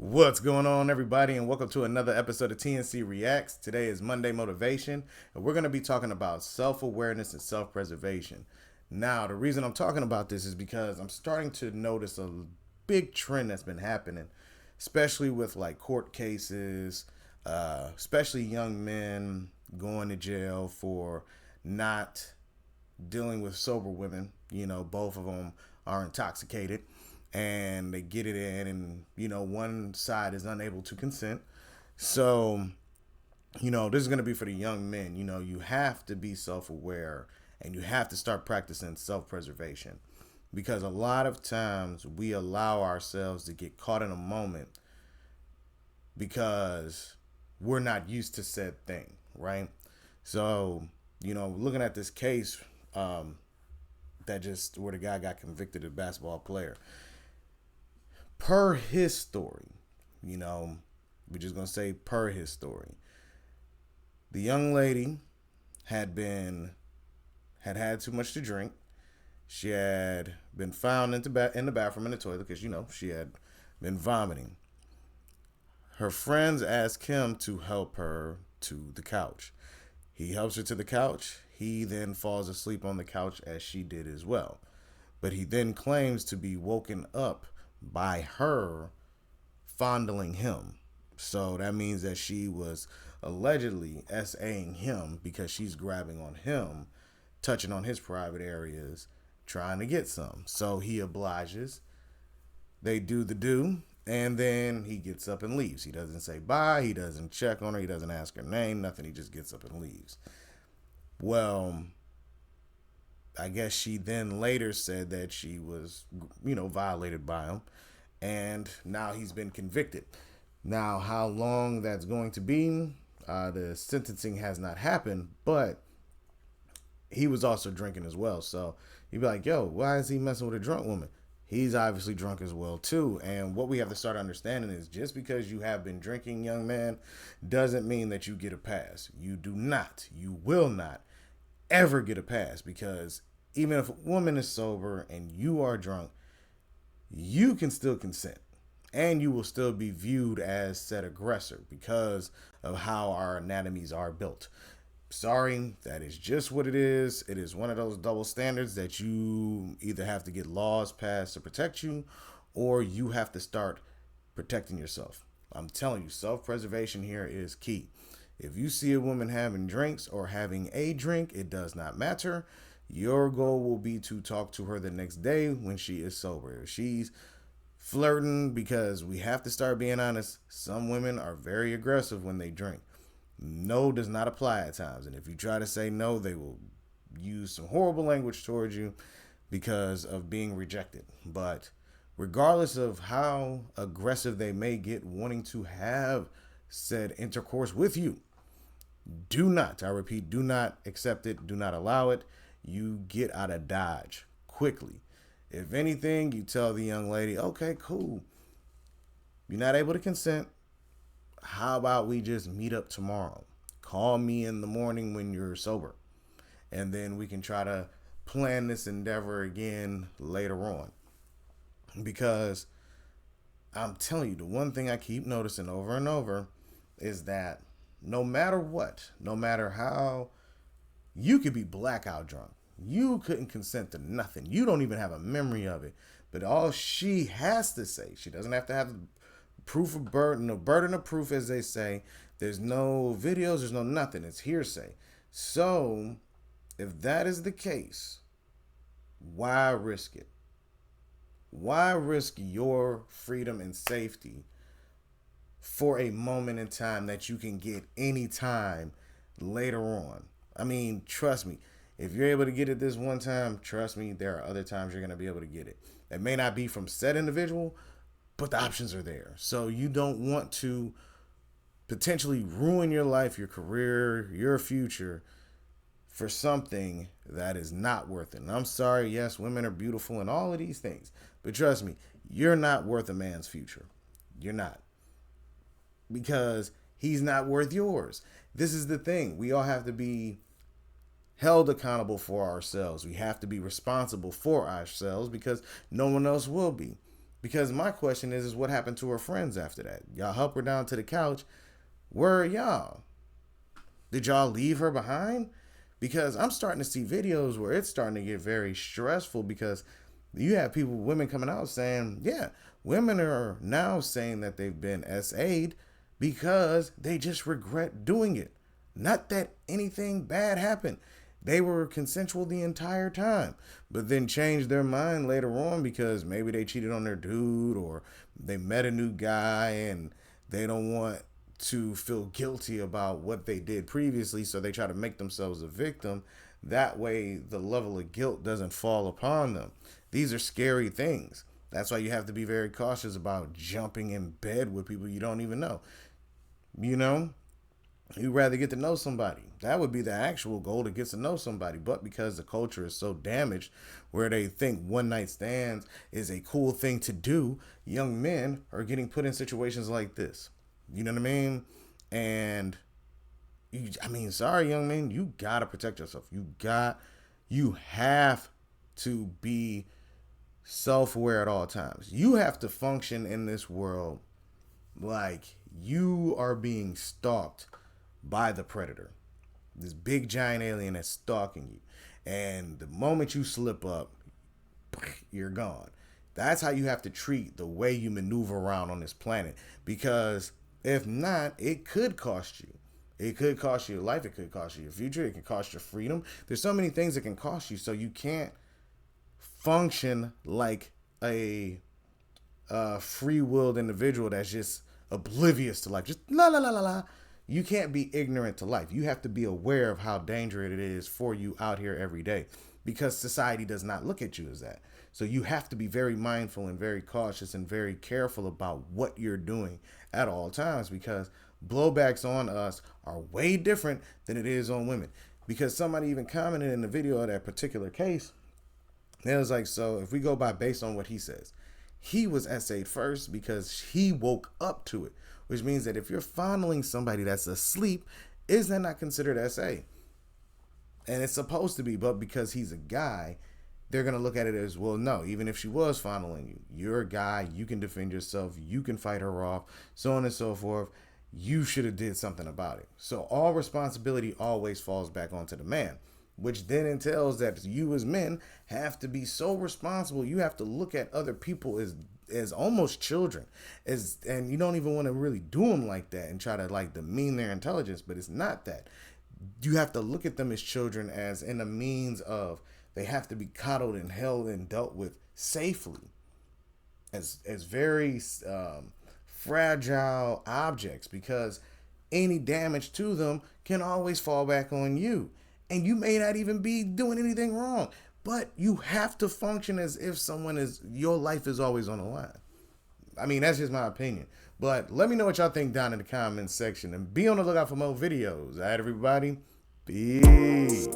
What's going on, everybody, and welcome to another episode of TNC Reacts. Today is Monday Motivation, and we're going to be talking about self awareness and self preservation. Now, the reason I'm talking about this is because I'm starting to notice a big trend that's been happening, especially with like court cases, especially young men going to jail for not dealing with sober women. You know, both of them are intoxicated and they get it in, and one side is unable to consent. So this is going to be for the young men. You have to be self-aware, and you have to start practicing self-preservation, because a lot of times we allow ourselves to get caught in a moment because we're not used to said thing, right? So looking at this case, that just where the guy got convicted, a basketball player, per his story, we're just gonna say per his story, the young lady had too much to drink. She had been found in the bathroom in the toilet because she had been vomiting. Her friends asked him to help her to the couch. He helps her to the couch. He then falls asleep on the couch as she did as well. But he then claims to be woken up by her fondling him. So that means that she was allegedly SAing him because she's grabbing on him, touching on his private areas, trying to get some. So he obliges. They do the do, and then he gets up and leaves. He doesn't say bye. He doesn't check on her. He doesn't ask her name, nothing. He just gets up and leaves. Well, I guess she then later said that she was, violated by him, and now he's been convicted. Now, how long that's going to be, the sentencing has not happened, but he was also drinking as well. So you'd be like, yo, why is he messing with a drunk woman? He's obviously drunk as well too. And what we have to start understanding is, just because you have been drinking, young man, doesn't mean that you get a pass. You will not ever get a pass, because even if a woman is sober and you are drunk, you can still consent, and you will still be viewed as said aggressor because of how our anatomies are built. Sorry, that is just what it is. It is one of those double standards that you either have to get laws passed to protect you, or you have to start protecting yourself. I'm telling you, self-preservation here is key. If you see a woman having drinks or having a drink, it does not matter. Your goal will be to talk to her the next day when she is sober. If she's flirting, because we have to start being honest, some women are very aggressive when they drink. No does not apply at times. And if you try to say no, they will use some horrible language towards you because of being rejected. But regardless of how aggressive they may get wanting to have said intercourse with you, do not, I repeat, do not accept it. Do not allow it. You get out of Dodge quickly. If anything, you tell the young lady, okay, cool, you're not able to consent. How about we just meet up tomorrow? Call me in the morning when you're sober, and then we can try to plan this endeavor again later on. Because I'm telling you, the one thing I keep noticing over and over is that no matter what, no matter how, you could be blackout drunk. You couldn't consent to nothing. You don't even have a memory of it. But all she has to say, she doesn't have to have proof of burden, no burden of proof, as they say. There's no videos, there's no nothing. It's hearsay. So, if that is the case, why risk it? Why risk your freedom and safety for a moment in time that you can get anytime later on? I mean, trust me, if you're able to get it this one time, trust me, there are other times you're going to be able to get it. It may not be from said individual, but the options are there. So you don't want to potentially ruin your life, your career, your future for something that is not worth it. And I'm sorry, yes, women are beautiful and all of these things, but trust me, you're not worth a man's future. You're not. Because he's not worth yours. This is the thing. We all have to be held accountable for ourselves. We have to be responsible for ourselves because no one else will be. Because my question is what happened to her friends after that? Y'all help her down to the couch. Where are y'all? Did y'all leave her behind? Because I'm starting to see videos where it's starting to get very stressful because you have women coming out saying, yeah, women are now saying that they've been SA'd because they just regret doing it. Not that anything bad happened. They were consensual the entire time, but then changed their mind later on because maybe they cheated on their dude or they met a new guy and they don't want to feel guilty about what they did previously, so they try to make themselves a victim. That way, the level of guilt doesn't fall upon them. These are scary things. That's why you have to be very cautious about jumping in bed with people you don't even know. You know, you'd rather get to know somebody. That would be the actual goal, to get to know somebody. But because the culture is so damaged where they think one night stands is a cool thing to do, young men are getting put in situations like this. You know what I mean? And sorry, young man, you gotta protect yourself. You have to be self-aware at all times. You have to function in this world like you are being stalked by the predator. This big giant alien that's stalking you. And the moment you slip up, you're gone. That's how you have to treat the way you maneuver around on this planet. Because if not, it could cost you. It could cost you your life. It could cost you your future. It can cost your freedom. There's so many things that can cost you. So you can't function like a free-willed individual that's just oblivious to life. Just la la la la la. You can't be ignorant to life. You have to be aware of how dangerous it is for you out here every day, because society does not look at you as that. So you have to be very mindful and very cautious and very careful about what you're doing at all times, because blowbacks on us are way different than it is on women. Because somebody even commented in the video of that particular case, it was like, so if we go by based on what he says, he was SA'd first because he woke up to it, which means that if you're fondling somebody that's asleep, is that not considered SA? And it's supposed to be, but because he's a guy, they're going to look at it as, well, no, even if she was fondling you, you're a guy, you can defend yourself, you can fight her off, so on and so forth. You should have did something about it. So all responsibility always falls back onto the man, which then entails that you as men have to be so responsible. You have to look at other people as almost children, and you don't even want to really do them like that and try to like demean their intelligence, but it's not that. You have to look at them as children, as in a means of they have to be coddled and held and dealt with safely as very fragile objects, because any damage to them can always fall back on you. And you may not even be doing anything wrong, but you have to function as if your life is always on the line. I mean, that's just my opinion. But let me know what y'all think down in the comments section, and be on the lookout for more videos. All right, everybody? Peace.